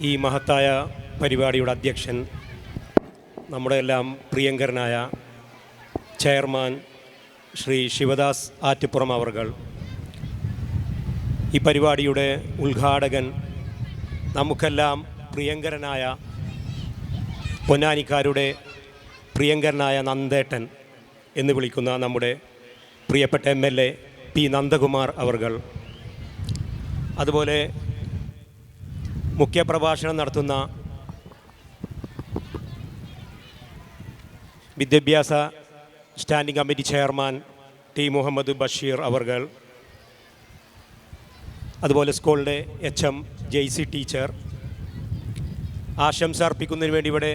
ഈ മഹത്തായ പരിപാടിയുടെ അധ്യക്ഷൻ നമ്മുടെ എല്ലാം പ്രിയങ്കരനായ ചെയർമാൻ ശ്രീ ശിവദാസ് ആറ്റുപുറം അവർകൾ, ഈ പരിപാടിയുടെ ഉദ്ഘാടകൻ നമുക്കെല്ലാം പ്രിയങ്കരനായ പൊന്നാനിക്കാരുടെ പ്രിയങ്കരനായ നന്ദേട്ടൻ എന്ന് വിളിക്കുന്ന നമ്മുടെ പ്രിയപ്പെട്ട MLA പി നന്ദകുമാർ അവർകൾ, അതുപോലെ മുഖ്യപ്രഭാഷണം നടത്തുന്ന വിദ്യാഭ്യാസ standing committee chairman T Muhammad Basheer അവർകൾ, അതുപോലെ സ്കൂളിൻ്റെ HM ജെയ്സി ടീച്ചർ, ആശംസ അർപ്പിക്കുന്നതിന് വേണ്ടി ഇവിടെ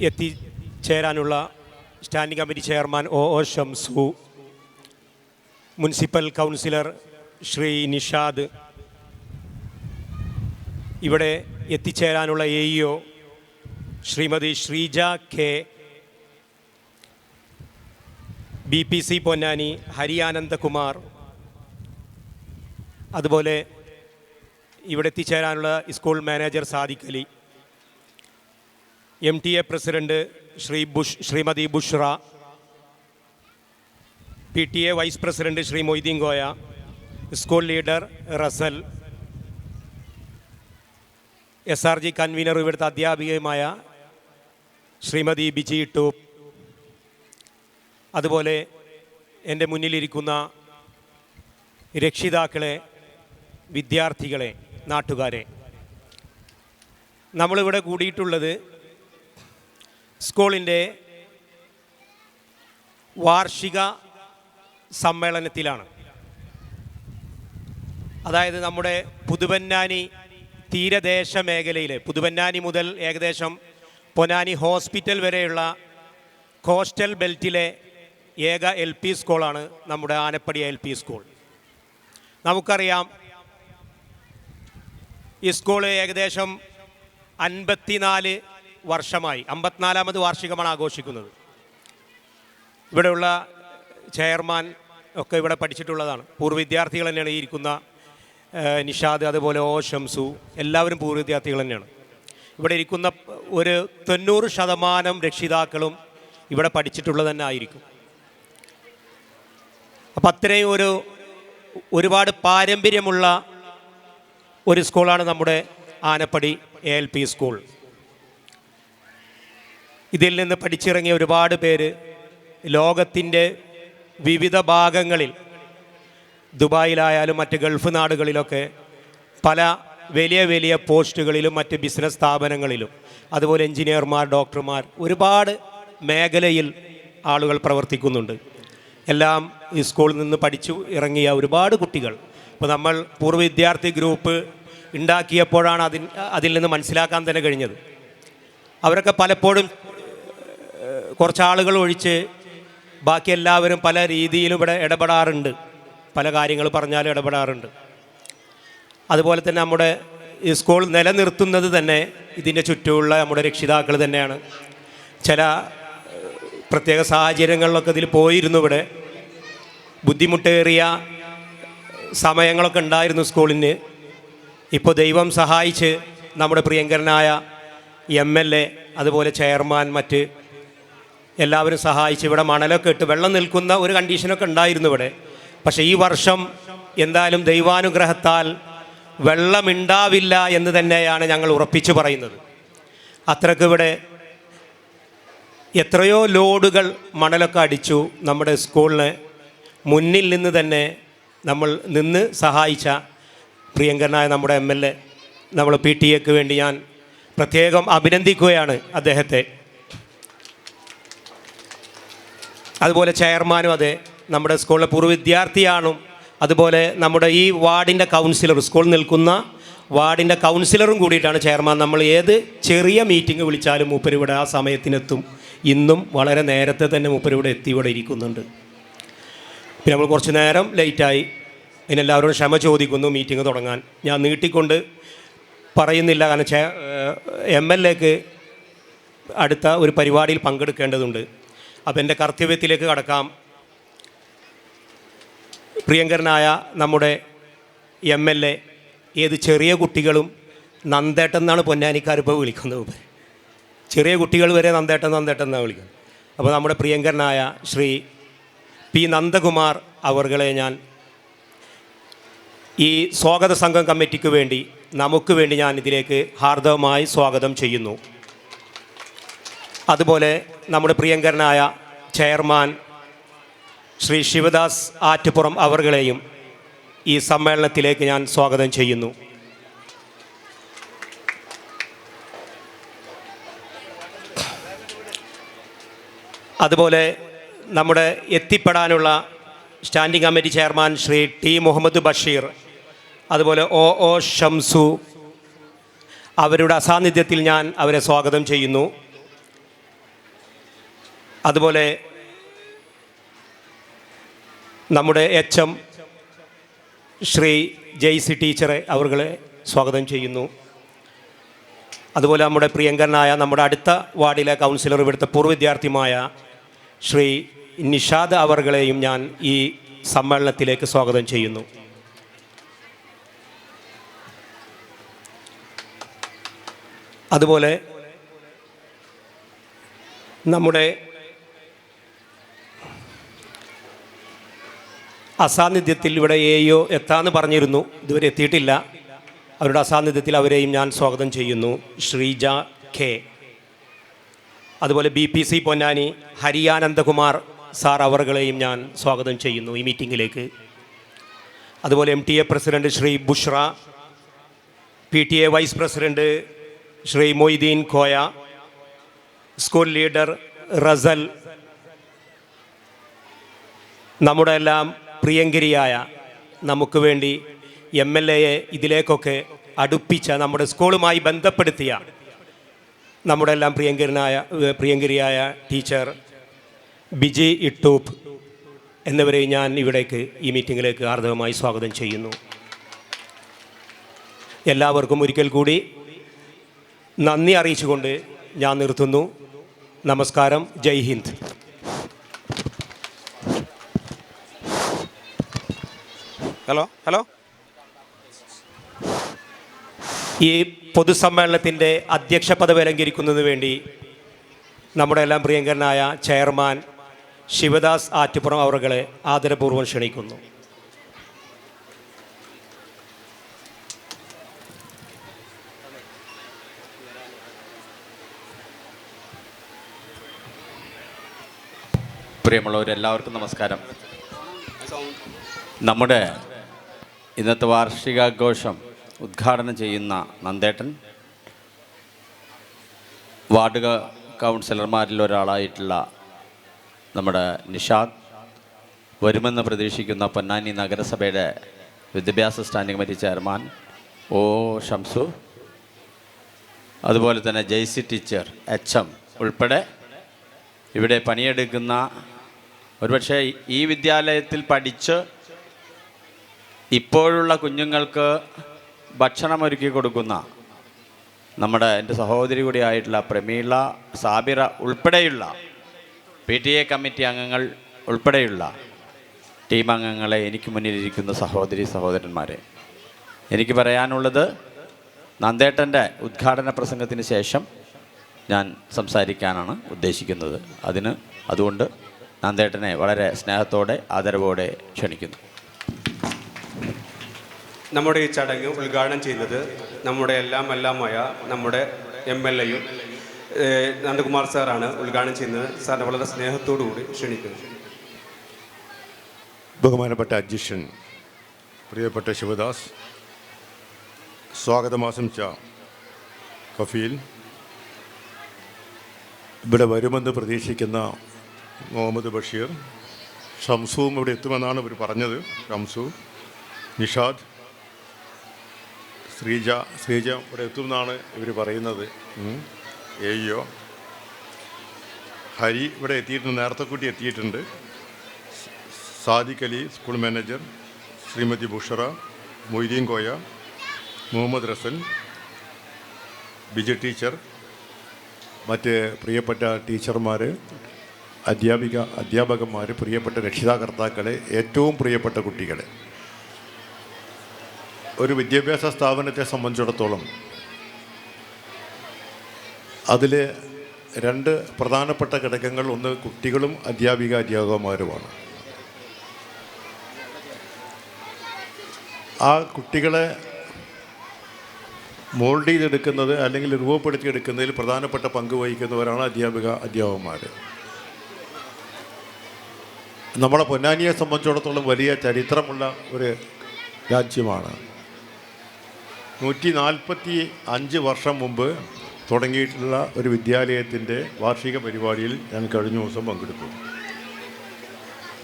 എത്തിച്ചേരാനുള്ള standing committee chairman OO Shamsu, municipal councillor Shri Nishad, ഇവിടെ എത്തിച്ചേരാനുള്ള AEO Shrimati Sreeja K, BPC Ponnani Hariyanandakumar, അതുപോലെ ഇവിടെ എത്തിച്ചേരാനുള്ള school manager Sadiq Ali, MTA president Shrimati Bushra, PTA vice president Shri Moideen Koya, school leader Rasal, SRG convenor ഇവിടുത്തെ അധ്യാപികയുമായ ശ്രീമതി ബിജി ടൂപ്പ്, അതുപോലെ എൻ്റെ മുന്നിലിരിക്കുന്ന രക്ഷിതാക്കളെ, വിദ്യാർത്ഥികളെ, നാട്ടുകാരെ, നമ്മളിവിടെ കൂടിയിട്ടുള്ളത് സ്കൂളിൻ്റെ വാർഷിക സമ്മേളനത്തിലാണ്. അതായത് നമ്മുടെ പുതുപൊന്നാനി തീരദേശ മേഖലയിൽ, പുതുപൊന്നാനി മുതൽ ഏകദേശം പൊന്നാനി ഹോസ്പിറ്റൽ വരെയുള്ള കോസ്റ്റൽ ബെൽറ്റിലെ ഏക LP സ്കൂളാണ് നമ്മുടെ ആനപ്പടി LP സ്കൂൾ. നമുക്കറിയാം, ഈ സ്കൂൾ ഏകദേശം 54 വർഷമായി, 54ാമത് വാർഷികമാണ് ആഘോഷിക്കുന്നത്. ഇവിടെയുള്ള ചെയർമാൻ ഒക്കെ ഇവിടെ പഠിച്ചിട്ടുള്ളതാണ്. പൂർവ്വ വിദ്യാർത്ഥികൾ തന്നെയാണ് ഈ ഇരിക്കുന്ന നിഷാദ്, അതുപോലെ OO ഷംസു, എല്ലാവരും പൂർവ്വ വിദ്യാർത്ഥികൾ തന്നെയാണ്. ഇവിടെ ഇരിക്കുന്ന ഒരു 90% രക്ഷിതാക്കളും ഇവിടെ പഠിച്ചിട്ടുള്ളത് തന്നെ ആയിരിക്കും. അപ്പം അത്രയും ഒരുപാട് പാരമ്പര്യമുള്ള ഒരു സ്കൂളാണ് നമ്മുടെ ആനപ്പടി LP സ്കൂൾ. ഇതിൽ നിന്ന് പഠിച്ചിറങ്ങിയ ഒരുപാട് പേര് ലോകത്തിൻ്റെ വിവിധ ഭാഗങ്ങളിൽ, ദുബായിലായാലും മറ്റ് ഗൾഫ് നാടുകളിലൊക്കെ പല വലിയ വലിയ പോസ്റ്റുകളിലും മറ്റ് ബിസിനസ് സ്ഥാപനങ്ങളിലും, അതുപോലെ എഞ്ചിനീയർമാർ, ഡോക്ടർമാർ, ഒരുപാട് മേഖലയിൽ ആളുകൾ പ്രവർത്തിക്കുന്നുണ്ട്. എല്ലാം ഈ സ്കൂളിൽ നിന്ന് പഠിച്ചു ഇറങ്ങിയ ഒരുപാട് കുട്ടികൾ. ഇപ്പോൾ നമ്മൾ പൂർവ്വ വിദ്യാർത്ഥി ഗ്രൂപ്പ് ഉണ്ടാക്കിയപ്പോഴാണ് അതിൽ നിന്ന് മനസ്സിലാക്കാൻ തന്നെ കഴിഞ്ഞത്. അവരൊക്കെ പലപ്പോഴും കുറച്ചാളുകൾ ഒഴിച്ച് ബാക്കി എല്ലാവരും പല രീതിയിലും ഇവിടെ ഇടപെടാറുണ്ട്, പല കാര്യങ്ങൾ പറഞ്ഞാലും ഇടപെടാറുണ്ട്. അതുപോലെ തന്നെ നമ്മുടെ ഈ സ്കൂൾ നിലനിർത്തുന്നത് തന്നെ ഇതിൻ്റെ ചുറ്റുമുള്ള നമ്മുടെ രക്ഷിതാക്കൾ തന്നെയാണ്. ചില പ്രത്യേക സാഹചര്യങ്ങളിലൊക്കെ ഇതിൽ പോയിരുന്നു. ഇവിടെ ബുദ്ധിമുട്ടേറിയ സമയങ്ങളൊക്കെ ഉണ്ടായിരുന്നു സ്കൂളിന്. ഇപ്പോൾ ദൈവം സഹായിച്ച് നമ്മുടെ പ്രിയങ്കരനായ MLA, അതുപോലെ ചെയർമാൻ, മറ്റ് എല്ലാവരും സഹായിച്ച് ഇവിടെ മണലൊക്കെ ഇട്ട് വെള്ളം നിൽക്കുന്ന ഒരു കണ്ടീഷനൊക്കെ ഉണ്ടായിരുന്നു ഇവിടെ. പക്ഷേ ഈ വർഷം എന്തായാലും ദൈവാനുഗ്രഹത്താൽ വെള്ളമുണ്ടാവില്ല എന്ന് തന്നെയാണ് ഞങ്ങൾ ഉറപ്പിച്ചു പറയുന്നത്. അത്രയ്ക്ക് ഇവിടെ എത്രയോ ലോഡുകൾ മണലൊക്കെ അടിച്ചു. നമ്മുടെ സ്കൂളിന് മുന്നിൽ നിന്ന് തന്നെ നമ്മൾ നിന്ന് സഹായിച്ച പ്രിയങ്കരനായ നമ്മുടെ MLA, നമ്മൾ PTA വേണ്ടി ഞാൻ പ്രത്യേകം അഭിനന്ദിക്കുകയാണ് അദ്ദേഹത്തെ. അതുപോലെ ചെയർമാനും അതെ, നമ്മുടെ സ്കൂളിലെ പൂർവ്വ വിദ്യാർത്ഥിയാണ്. അതുപോലെ നമ്മുടെ ഈ വാർഡിൻ്റെ കൗൺസിലർ, സ്കൂൾ നിൽക്കുന്ന വാർഡിൻ്റെ കൗൺസിലറും കൂടിയിട്ടാണ് ചെയർമാൻ. നമ്മൾ ഏത് ചെറിയ മീറ്റിംഗ് വിളിച്ചാലും മൂപ്പരിവിടെ ആ സമയത്തിനെത്തും. ഇന്നും വളരെ നേരത്തെ തന്നെ മൂപ്പരിവിടെ എത്തി ഇവിടെ ഇരിക്കുന്നുണ്ട്. പിന്നെ നമ്മൾ കുറച്ച് നേരം ലേറ്റായി, അതിനെല്ലാവരോടും ക്ഷമ ചോദിക്കുന്നു മീറ്റിംഗ് തുടങ്ങാൻ. ഞാൻ നീട്ടിക്കൊണ്ട് പറയുന്നില്ല, കാരണം MLAക്ക് അടുത്ത ഒരു പരിപാടിയിൽ പങ്കെടുക്കേണ്ടതുണ്ട്. അപ്പം എൻ്റെ കർത്തവ്യത്തിലേക്ക് കടക്കാം. പ്രിയങ്കരനായ നമ്മുടെ MLA ഏത് ചെറിയ കുട്ടികളും നന്ദേട്ടൻ എന്നാണ് പൊന്നാനിക്കാർ ഇപ്പോൾ വിളിക്കുന്നത്. ചെറിയ കുട്ടികൾ വരെ നന്ദേട്ടൻ നന്ദേട്ടൻ എന്നാണ് വിളിക്കുന്നത്. അപ്പോൾ നമ്മുടെ പ്രിയങ്കരനായ ശ്രീ പി നന്ദകുമാർ അവർകളെ ഞാൻ ഈ സ്വാഗത സംഘം കമ്മിറ്റിക്ക് വേണ്ടി, നമുക്ക് വേണ്ടി ഞാൻ ഇതിലേക്ക് ഹാർദവമായി സ്വാഗതം ചെയ്യുന്നു. അതുപോലെ നമ്മുടെ പ്രിയങ്കരനായ ചെയർമാൻ ശ്രീ ശിവദാസ് ആറ്റുപുറം അവർകളെയും ഈ സമ്മേളനത്തിലേക്ക് ഞാൻ സ്വാഗതം ചെയ്യുന്നു. അതുപോലെ നമ്മുടെ എത്തിപ്പെടാനുള്ള standing committee chairman Shri T Muhammad Basheer, അതുപോലെ ഒ ഷംസു, അവരുടെ അസാന്നിധ്യത്തിൽ ഞാൻ അവരെ സ്വാഗതം ചെയ്യുന്നു. അതുപോലെ നമ്മുടെ എച്ച്.എം. ശ്രീ ജെയ്സി ടീച്ചറെ അവർകളെ സ്വാഗതം ചെയ്യുന്നു. അതുപോലെ നമ്മുടെ പ്രിയങ്കരനായ നമ്മുടെ അടുത്ത വാർഡിലെ കൗൺസിലർ, ഇവിടുത്തെ പൂർവ്വ വിദ്യാർത്ഥിയുമായ ശ്രീ നിഷാദ് അവർകളെയും ഞാൻ ഈ സമ്മേളനത്തിലേക്ക് സ്വാഗതം ചെയ്യുന്നു. അതുപോലെ നമ്മുടെ അസാന്നിധ്യത്തിൽ ഇവിടെ എയോ എത്താമെന്ന് പറഞ്ഞിരുന്നു, ഇതുവരെ എത്തിയിട്ടില്ല. അവരുടെ അസാന്നിധ്യത്തിൽ അവരെയും ഞാൻ സ്വാഗതം ചെയ്യുന്നു. ശ്രീജ കെ, അതുപോലെ BPC പൊന്നാനി ഹരിയാനന്ദകുമാർ സാർ അവർകളെയും ഞാൻ സ്വാഗതം ചെയ്യുന്നു ഈ മീറ്റിങ്ങിലേക്ക്. അതുപോലെ MTA president Shri Bushra, PTA vice president Shri Moideen Koya, school leader Rasal, നമ്മുടെ എല്ലാം പ്രിയങ്കരിയായ, നമുക്ക് വേണ്ടി MLAയെ ഇതിലേക്കൊക്കെ അടുപ്പിച്ച, നമ്മുടെ സ്കൂളുമായി ബന്ധപ്പെടുത്തിയ നമ്മുടെ എല്ലാം പ്രിയങ്കരിയായ ടീച്ചർ ബിജി ഇട്ടൂപ്പ് എന്നിവരെ ഞാൻ ഇവിടേക്ക് ഈ മീറ്റിങ്ങിലേക്ക് ഹാർദവമായി സ്വാഗതം ചെയ്യുന്നു. എല്ലാവർക്കും ഒരിക്കൽ കൂടി നന്ദി അറിയിച്ചുകൊണ്ട് ഞാൻ നിർത്തുന്നു. നമസ്കാരം. ജയ് ഹിന്ദ്. ഹലോ ഈ പൊതുസമ്മേളനത്തിൻ്റെ അധ്യക്ഷ പദവി അലങ്കരിക്കുന്നതിന് വേണ്ടി നമ്മുടെ എല്ലാം പ്രിയങ്കരനായ ചെയർമാൻ ശിവദാസ് ആറ്റുപുറം അവരുടെ ആദരപൂർവ്വം ക്ഷണിക്കുന്നു. പ്രിയമുള്ളവരെല്ലാവർക്കും നമസ്കാരം. നമ്മുടെ ഇന്നത്തെ വാർഷികാഘോഷം ഉദ്ഘാടനം ചെയ്യുന്ന നന്ദേട്ടൻ, വാർഡ് കൗൺസിലർമാരിൽ ഒരാളായിട്ടുള്ള നമ്മുടെ നിഷാദ്, വരുമെന്ന് പ്രതീക്ഷിക്കുന്ന പൊന്നാനി നഗരസഭയുടെ വിദ്യാഭ്യാസ standing committee chairman O Shamsu, അതുപോലെ തന്നെ ജെയ്സി ടീച്ചർ, HM ഉൾപ്പെടെ ഇവിടെ പണിയെടുക്കുന്ന, ഒരുപക്ഷെ ഈ വിദ്യാലയത്തിൽ പഠിച്ച് ഇപ്പോഴുള്ള കുഞ്ഞുങ്ങൾക്ക് ഭക്ഷണമൊരുക്കി കൊടുക്കുന്ന എൻ്റെ സഹോദരി കൂടിയായിട്ടുള്ള പ്രമീള, സാബിറ ഉൾപ്പെടെയുള്ള PTA കമ്മിറ്റി അംഗങ്ങൾ ഉൾപ്പെടെയുള്ള ടീം അംഗങ്ങളെ, എനിക്ക് മുന്നിലിരിക്കുന്ന സഹോദരന്മാരെ, എനിക്ക് പറയാനുള്ളത്, നന്ദേട്ടൻ്റെ ഉദ്ഘാടന പ്രസംഗത്തിന് ശേഷം ഞാൻ സംസാരിക്കാനാണ് ഉദ്ദേശിക്കുന്നത്. അതുകൊണ്ട് നന്ദേട്ടനെ വളരെ സ്നേഹത്തോടെ ആദരവോടെ ക്ഷണിക്കുന്നു. നമ്മുടെ ഈ ചടങ്ങ് ഉദ്ഘാടനം ചെയ്യുന്നത് നമ്മുടെ എല്ലാമായ നമ്മുടെ MLAയും നന്ദകുമാർ സാറാണ് ഉദ്ഘാടനം ചെയ്യുന്നത്. സാറിനെ വളരെ സ്നേഹത്തോടു കൂടി ക്ഷണിക്കുന്നു. ബഹുമാനപ്പെട്ട അധ്യക്ഷൻ പ്രിയപ്പെട്ട ശിവദാസ്, സ്വാഗതമാശംസ കഫീൽ, ഇവിടെ വരുമെന്ന് പ്രതീക്ഷിക്കുന്ന മുഹമ്മദ് ബഷീർ, ഷംസുവും ഇവിടെ എത്തുമെന്നാണ് ഇവർ പറഞ്ഞത്. ഷംസു, നിഷാദ്, ശ്രീജ ഇവിടെ എത്തുമെന്നാണ് ഇവർ പറയുന്നത്. എയ്യോ, ഹരി ഇവിടെ എത്തിയിട്ടുണ്ട്, നേരത്തെ കൂട്ടി എത്തിയിട്ടുണ്ട്. Sadiq Ali school manager, Shrimati Bushra, Moideen Koya, Muhammad Rasal, Biji teacher, മറ്റ് പ്രിയപ്പെട്ട ടീച്ചർമാർ, അധ്യാപകന്മാർ, പ്രിയപ്പെട്ട രക്ഷിതാകർത്താക്കളെ, ഏറ്റവും പ്രിയപ്പെട്ട കുട്ടികളെ, ഒരു വിദ്യാഭ്യാസ സ്ഥാപനത്തെ സംബന്ധിച്ചിടത്തോളം അതിൽ രണ്ട് പ്രധാനപ്പെട്ട ഘടകങ്ങൾ, ഒന്ന് കുട്ടികളും അധ്യാപകന്മാരുമാണ്. ആ കുട്ടികളെ മോൾഡ് ചെയ്തെടുക്കുന്നത് അല്ലെങ്കിൽ രൂപപ്പെടുത്തിയെടുക്കുന്നതിൽ പ്രധാനപ്പെട്ട പങ്ക് വഹിക്കുന്നവരാണ് അധ്യാപകന്മാർ. നമ്മളെ പൊന്നാനിയെ സംബന്ധിച്ചിടത്തോളം വലിയ ചരിത്രമുള്ള ഒരു രാജ്യമാണ്. 145 വർഷം മുമ്പ് തുടങ്ങിയിട്ടുള്ള ഒരു വിദ്യാലയത്തിൻ്റെ വാർഷിക പരിപാടിയിൽ ഞാൻ കഴിഞ്ഞ ദിവസം പങ്കെടുത്തു.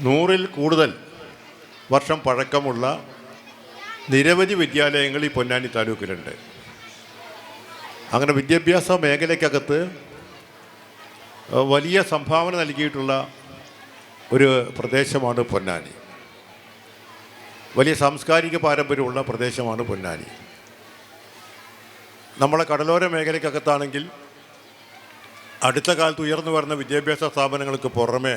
100-ൽ കൂടുതൽ വർഷം പഴക്കമുള്ള നിരവധി വിദ്യാലയങ്ങൾ ഈ പൊന്നാനി താലൂക്കിലുണ്ട്. അങ്ങനെ വിദ്യാഭ്യാസ മേഖലയ്ക്കകത്ത് വലിയ സംഭാവന നൽകിയിട്ടുള്ള ഒരു പ്രദേശമാണ് പൊന്നാനി. വലിയ സാംസ്കാരിക പാരമ്പര്യമുള്ള പ്രദേശമാണ് പൊന്നാനി. നമ്മളെ കടലോര മേഖലയ്ക്കകത്താണെങ്കിൽ അടുത്ത കാലത്ത് ഉയർന്നു വരുന്ന വിദ്യാഭ്യാസ സ്ഥാപനങ്ങൾക്ക് പുറമെ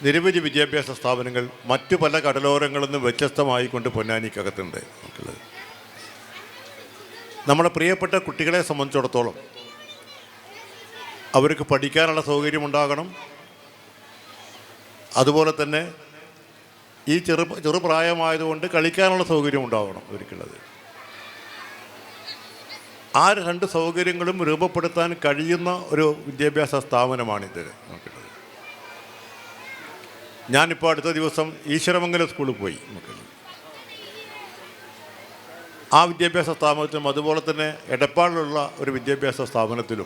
നിരവധി വിദ്യാഭ്യാസ സ്ഥാപനങ്ങൾ മറ്റു പല കടലോരങ്ങളിൽ നിന്ന് വ്യത്യസ്തമായിക്കൊണ്ട് പൊന്നാനിക്കകത്തുണ്ട്. നമ്മുടെ പ്രിയപ്പെട്ട കുട്ടികളെ സംബന്ധിച്ചിടത്തോളം അവർക്ക് പഠിക്കാനുള്ള സൗകര്യമുണ്ടാകണം. അതുപോലെ തന്നെ ഈ ചെറുപ്രായമായതുകൊണ്ട് കളിക്കാനുള്ള സൗകര്യം ഉണ്ടാവണം അവർക്കുള്ളത്. ആ രണ്ട് സൗകര്യങ്ങളും രൂപപ്പെടുത്താൻ കഴിയുന്ന ഒരു വിദ്യാഭ്യാസ സ്ഥാപനമാണിത് നമുക്കുള്ളത്. ഞാനിപ്പോൾ അടുത്ത ദിവസം ഈശ്വരമംഗലം സ്കൂളിൽ പോയി. ആ വിദ്യാഭ്യാസ സ്ഥാപനത്തിലും അതുപോലെ തന്നെ എടപ്പാളിലുള്ള ഒരു വിദ്യാഭ്യാസ സ്ഥാപനത്തിലും